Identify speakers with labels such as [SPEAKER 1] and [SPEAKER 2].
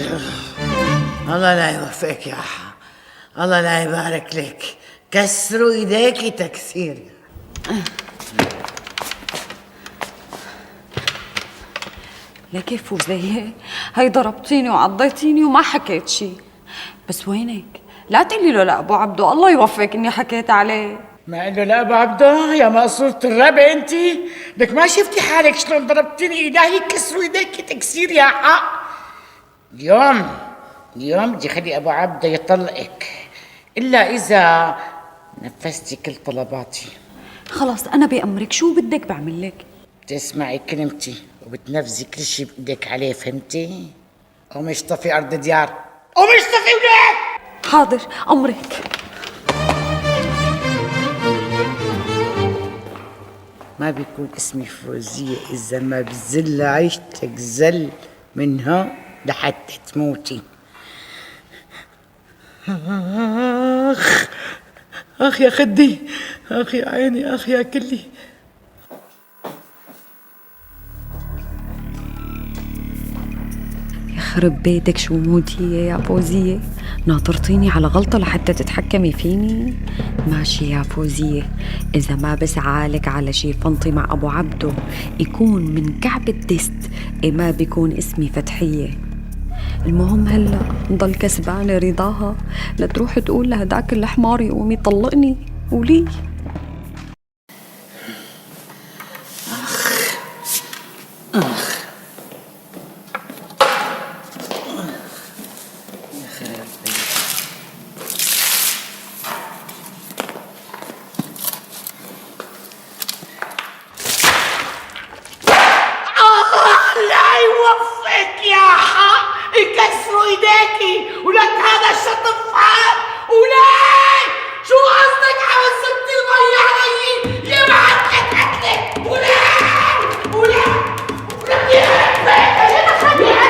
[SPEAKER 1] الله لا يوفقك يا حا، الله لا يبارك لك، كسروا ايديكي تكسير.
[SPEAKER 2] لك فوزية، هي ضربتيني وعضيتيني وما حكيت شي، بس وينك؟ لا تقولي له لأبو عبدو الله يوفقك اني حكيت عليه.
[SPEAKER 1] ما قال له لا ابو عبده يا مقصورة الربع انت، لك ما شفتي حالك شلون ضربتيني؟ الهي كسروا ايديكي تكسير يا حق. اليوم بدي خلي ابو عبده يطلقك الا اذا نفذتي كل طلباتي.
[SPEAKER 2] خلاص انا بأمرك، شو بدك بعمل لك؟
[SPEAKER 1] تسمعي كلمتي وبتنفذي كل شيء بدك عليه، فهمتي؟ قومي اشطفي ارض ديار، قومي اشطفي ولاد.
[SPEAKER 2] حاضر امرك.
[SPEAKER 1] ما بيكون اسمي فوزية إذا ما بزل عيشتك زل منها لحتى تموتي. آخ يا خدي، آخ يا عيني، آخ يا كلي.
[SPEAKER 2] يخرب بيتك شو مودية يا فوزية، ناطرتيني على غلطة لحتى تتحكمي فيني؟ ماشي يا فوزية، إذا ما بسعالك على شي فنطي مع أبو عبدو يكون من كعب الدست، ما بيكون اسمي فتحية. المهم هلا نضل كسبانة رضاها لتروح تقول لهداك الحمار يقوم يطلقني ولي.
[SPEAKER 1] لا يوفقك يا حق، يكسروا ايديكي ولك هذا